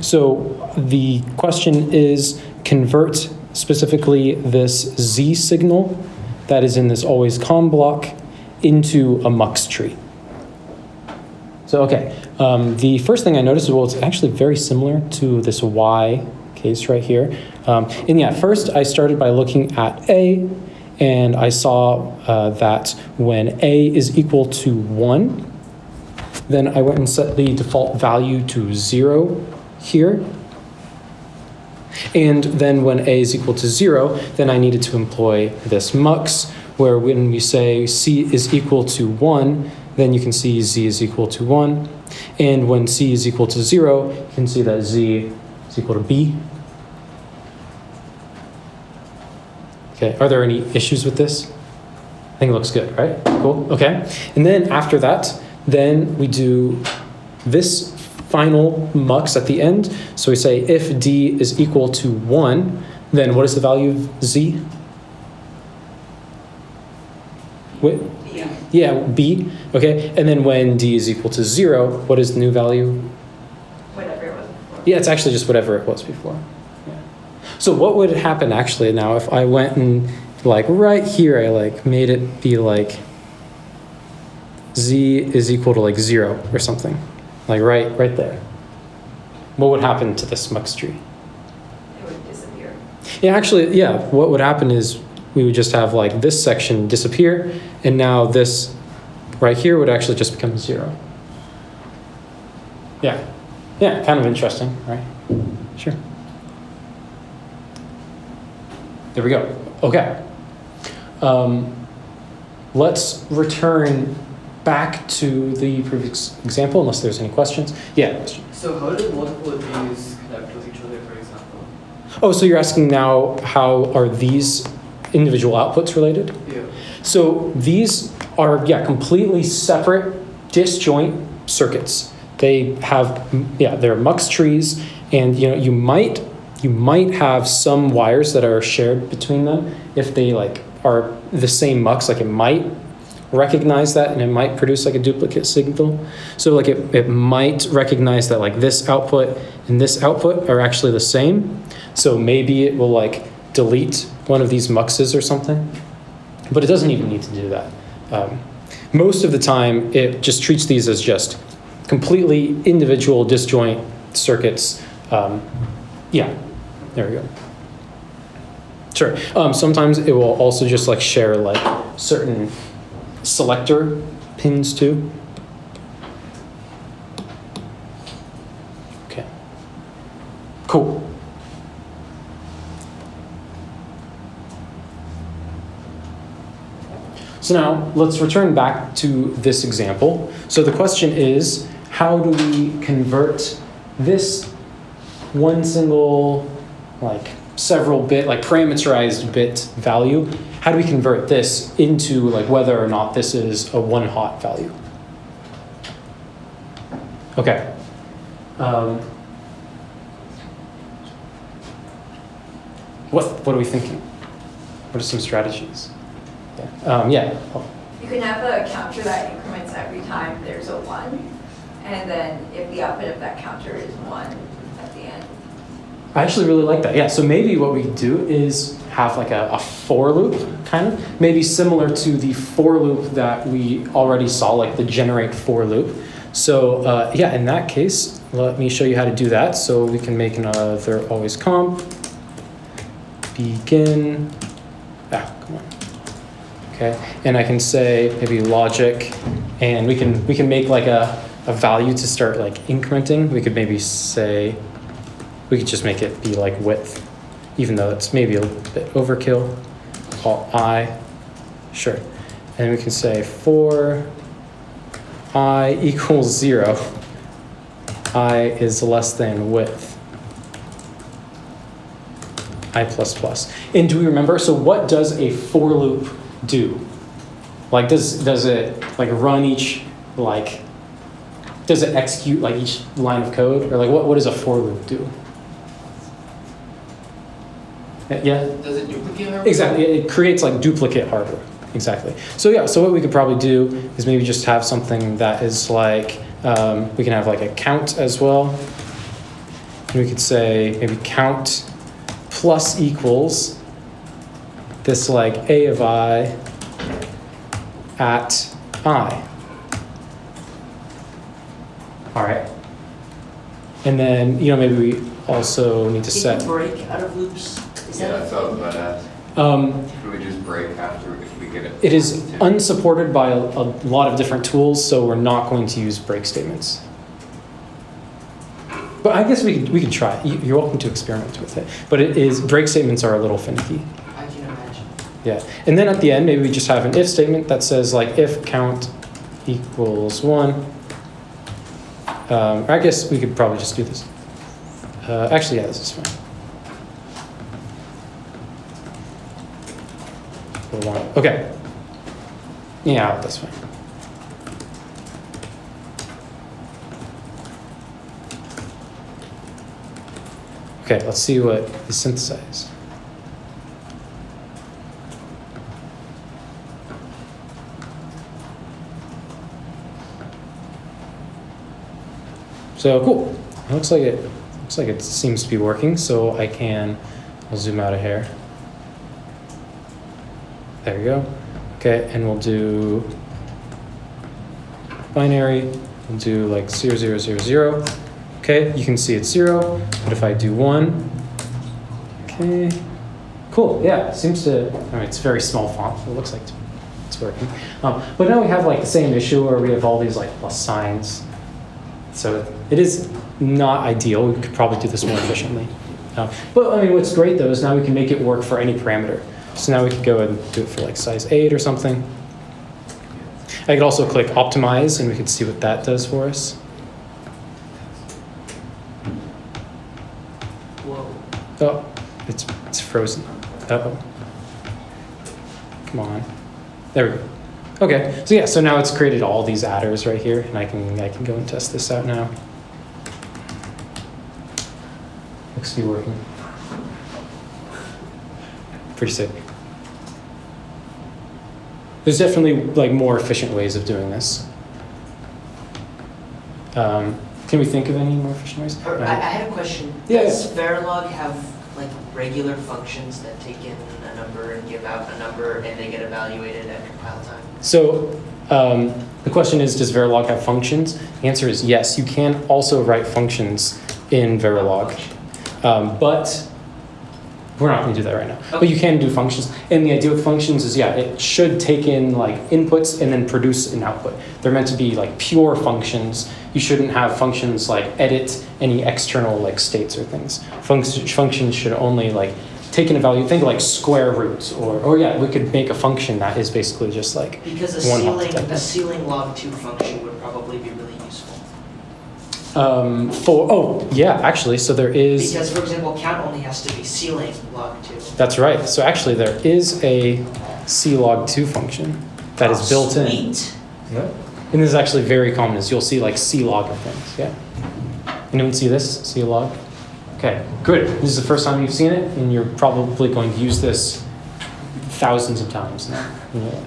So the question is convert specifically this Z signal that is in this always com block into a mux tree. So, okay, the first thing I noticed is, well, it's actually very similar to this Y case right here. And yeah, first I started by looking at A, and I saw that when A is equal to 1, then I went and set the default value to 0 here. And then when A is equal to 0, then I needed to employ this mux, where when we say C is equal to 1, then you can see Z is equal to 1. And when C is equal to 0, you can see that Z is equal to B. Okay, are there any issues with this? I think it looks good, right? Cool, okay. And then after that, then we do this final mux at the end. So we say if D is equal to 1, then what is the value of Z? Wait. Yeah, B, okay. And then when D is equal to 0, what is the new value? Whatever it was before. Yeah, it's actually just whatever it was before. Yeah. So what would happen actually now if I went and like right here, I like made it be like Z is equal to like 0 or something, like right there. What would happen to this mux tree? It would disappear. Yeah, actually, yeah, what would happen is we would just have like this section disappear, and now this right here would actually just become 0. Yeah, kind of interesting, right? Sure. There we go. Okay. Let's return back to the previous example, unless there's any questions. Yeah, question. So how do multiple of these connect with each other, for example? Oh, so you're asking now how are these individual outputs related? Yeah. So these are, completely separate disjoint circuits. They have, they're mux trees, and you might have some wires that are shared between them if they like are the same mux, like it might recognize that and it might produce like a duplicate signal. So like it might recognize that like this output and this output are actually the same. So maybe it will like delete one of these muxes or something, but it doesn't even need to do that. Most of the time it just treats these as just completely individual disjoint circuits. There we go. Sure. Sometimes it will also just like share like certain selector pins too. Okay. Cool. So now let's return back to this example. So the question is, how do we convert this one single, like several bit, like parameterized bit value? How do we convert this into like whether or not this is a one hot value? Okay. What are we thinking? What are some strategies? Yeah. You can have a counter that increments every time there's a 1, and then if the output of that counter is 1 at the end. I actually really like that. Yeah, so maybe what we could do is have like a for loop, kind of. Maybe similar to the for loop that we already saw, like the generate for loop. So in that case, let me show you how to do that. So we can make another always comp, begin, come on. Okay, and I can say maybe logic, and we can make like a value to start like incrementing. We could maybe say, we could just make it be like width, even though it's maybe a little bit overkill. Call I, sure. And we can say for I equals 0, I is less than width, I plus plus. And do we remember, so what does a for loop do? Like does it like run each, like, does it execute like each line of code? Or like what does a for loop do? Yeah? Does it duplicate hardware? Exactly, it creates like duplicate hardware, exactly. So so what we could probably do is maybe just have something that is like, we can have like a count as well. And we could say maybe count plus equals this like a of I at I. All right. And then, maybe we also need to set. Can you break out of loops? Yeah, that's what I was about to ask. Should we just break after if we get it? It is unsupported by a lot of different tools, so we're not going to use break statements. But I guess we could try it. You're welcome to experiment with it. But break statements are a little finicky. I can imagine. Yeah. And then at the end, maybe we just have an if statement that says like if count equals 1. I guess we could probably just do this. Actually, yeah, this is fine. Okay. Yeah, that's fine. Okay, let's see what is synthesized. So cool. It looks like it seems to be working. So I'll zoom out of here. There we go. Okay, and we'll do binary. We'll do like 0, 0, 0, 0. Okay, you can see it's 0. But if I do 1, okay, cool. Yeah, it seems to. It's very small font. So it looks like it's working. But now we have like the same issue where we have all these like plus signs. So it is not ideal. We could probably do this more efficiently. But what's great though is now we can make it work for any parameter. So now we could go and do it for like size 8 or something. I could also click optimize and we could see what that does for us. Whoa. Oh, it's frozen. Uh-oh. Come on. There we go. Okay, so now it's created all these adders right here, and I can go and test this out now. Looks to be working. Pretty sick. There's definitely like more efficient ways of doing this. Can we think of any more efficient ways? I had a question. Yeah. Does Verilog have like regular functions that take in a number and give out a number and they get evaluated at compile time? So the question is, does Verilog have functions? The answer is yes. You can also write functions in Verilog, but we're not going to do that right now. Okay. But you can do functions. And the idea with functions is, it should take in like inputs and then produce an output. They're meant to be like pure functions. You shouldn't have functions like edit any external like states or things. Functions should only like take in a value. Think like square root, or we could make a function that is basically just like Because a ceiling log2 function would probably be really useful. Actually, so there is. Because for example, count only has to be ceiling log2. That's right. So actually, there is a clog2 function that is built in. Sweet. Yeah. And this is actually very common. Is you'll see like clog of things. Yeah. Anyone see this clog? Okay, good. This is the first time you've seen it, and you're probably going to use this thousands of times now. Yeah.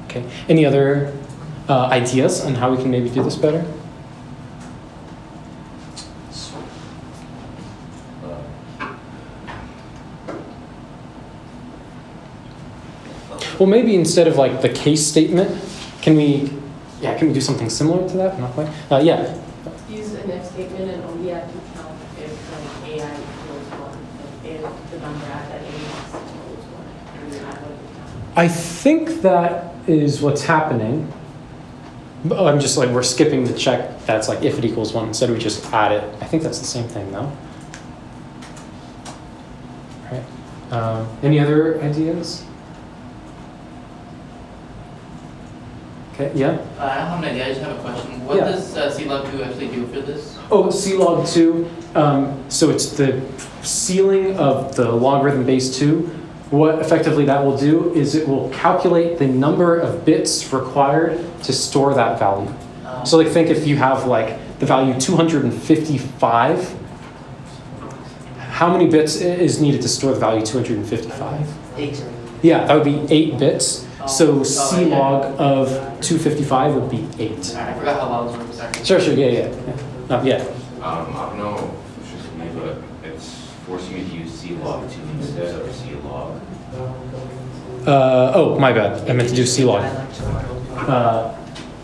Okay. Any other ideas on how we can maybe do this better? Well, maybe instead of like the case statement, can we do something similar to that? Not quite. Yeah. Use an if statement and only add to count if like AI equals 1, if the number at that AI equals 1, and then add 1 to count. I think that is what's happening. I'm just like, we're skipping the check that's like if it equals 1. Instead we just add it. I think that's the same thing though. Right. Any other ideas? Okay, yeah? I don't have an idea, I just have a question. What does clog2 actually do for this? Oh, clog2. So it's the ceiling of the logarithm base 2. What effectively that will do is it will calculate the number of bits required to store that value. So like think if you have like the value 255, how many bits is needed to store the value 255? 8. Yeah, that would be 8 bits. So C log of 255 would be 8. I forgot how logs work, sorry. Sure, yeah. Yeah. I don't know if it's just me, but it's forcing me to use C log 2 instead of C log. Oh, my bad. I meant to do C log.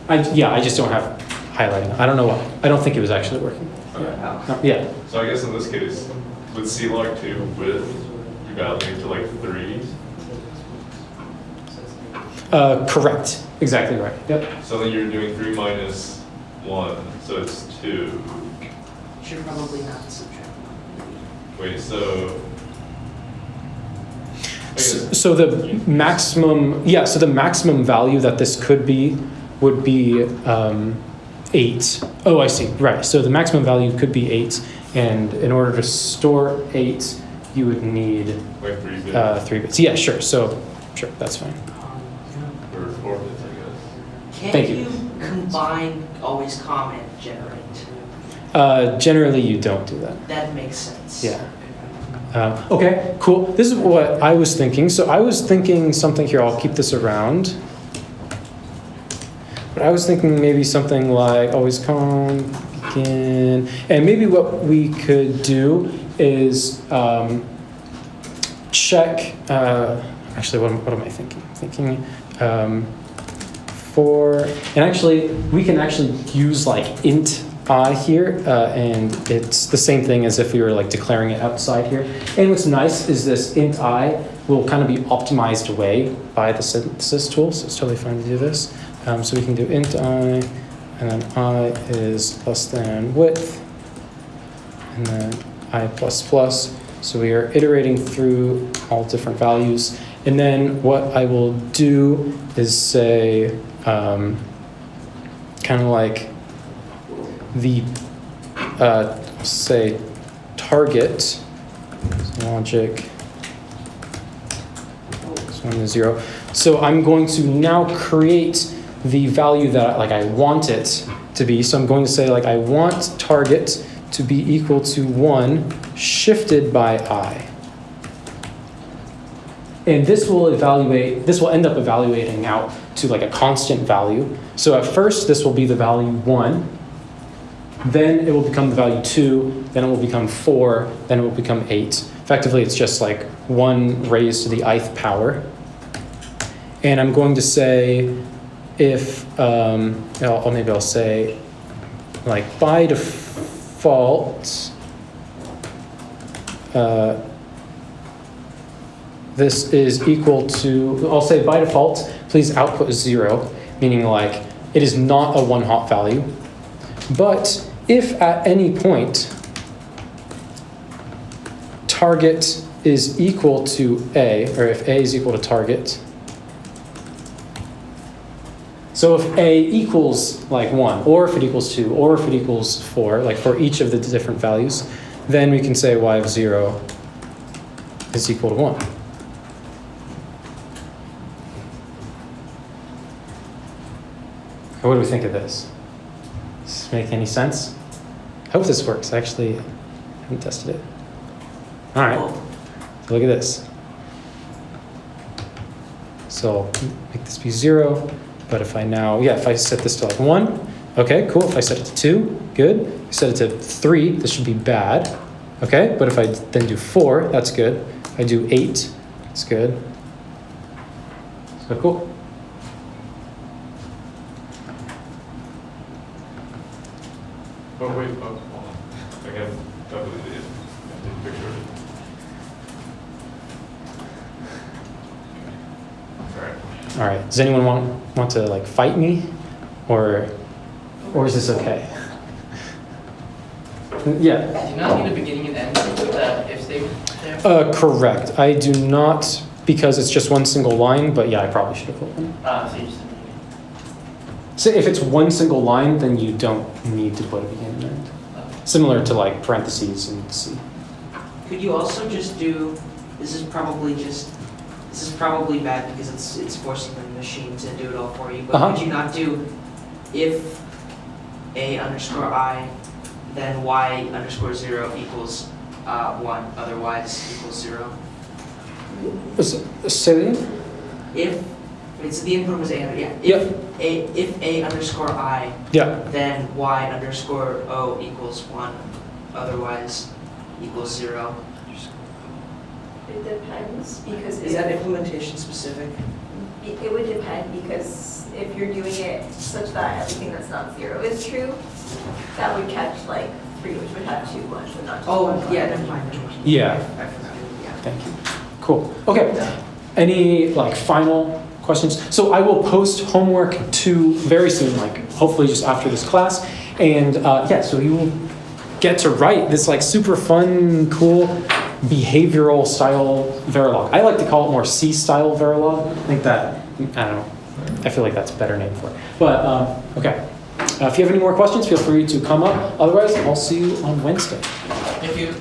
I just don't have highlighting. I don't know why. I don't think it was actually working. Okay. Yeah. So I guess in this case, with C log 2 width, you value to like 3. Correct. Exactly right. Yep. So then you're doing 3 minus 1, so it's 2. Should probably not subtract. Wait, so. I guess- So the maximum, so the maximum value that this could be would be 8. Oh, I see. Right. So the maximum value could be 8, and in order to store 8, you would need Like 3 bits 3 bits. Yeah, sure. So, sure, that's fine. or 4 bits, I guess. Can Thank you. you combine always comment generate? Generally, you don't do that. That makes sense. Yeah. Okay, cool. This is what I was thinking. So I was thinking something here. I'll keep this around. But I was thinking maybe something like always begin. And maybe what we could do is check. Actually, what am I thinking? Thinking and actually, we can actually use like int I here, and it's the same thing as if we were like declaring it outside here. And what's nice is this int I will kind of be optimized away by the synthesis tool, so it's totally fine to do this. So we can do int I, and then I is less than width, and then I plus plus. So we are iterating through all different values. And then what I will do is say, kind of like the, say, target logic, this one is 0. So I'm going to now create the value that I want it to be. So I'm going to say I want target to be equal to 1 shifted by I. And this will end up evaluating out to a constant value. So at first this will be the value 1, then it will become the value 2, then it will become 4, then it will become 8. Effectively it's just 1 raised to the ith power. And I'm going to say if, maybe I'll say by default, this is equal to, I'll say by default, please output 0, meaning it is not a one-hot value. But if at any point target is equal to A, or if A is equal to target, so if A equals 1, or if it equals 2, or if it equals 4, for each of the different values, then we can say y of 0 is equal to 1. What do we think of this? Does this make any sense? I hope this works. I actually haven't tested it. All right, so look at this. So I'll make this be 0, but if I now, if I set this to 1, okay, cool. If I set it to 2, good. If I set it to 3, this should be bad. Okay, but if I then do 4, that's good. If I do 8, that's good. So cool. Oh, wait, hold on. I got calculated it. I didn't picture it. All right. All right. Does anyone want to fight me, or is this okay? Yeah. Do you not need a beginning and end with the if statement there? Correct. I do not, because it's just one single line. But yeah, I probably should have put one. So you just So if it's one single line, then you don't need to put a beginning and end. Similar to parentheses in C. Could you also just do, this is probably bad because it's forcing the machine to do it all for you, but could you not do if A underscore I, then Y underscore 0 equals 1, otherwise equals 0? Say that again? If Wait, so the input was A, yeah. Yep. If A underscore I, Yeah. then Y underscore O equals 1, otherwise equals 0. It depends, because Is that implementation specific? it would depend, because if you're doing it such that everything that's not 0 is true, that would catch like 3, which would have 2 ones and not just Oh, 1 yeah, one. never mind. Yeah. I forgot. Yeah. Thank you. Cool. Okay. Any like final questions? So I will post homework 2 very soon, like hopefully just after this class. And yeah, so you will get to write this like super fun, cool behavioral style Verilog. I like to call it more C style Verilog. I think that, I don't know, I feel like that's a better name for it. But okay. If you have any more questions, feel free to come up. Otherwise, I'll see you on Wednesday. Thank you.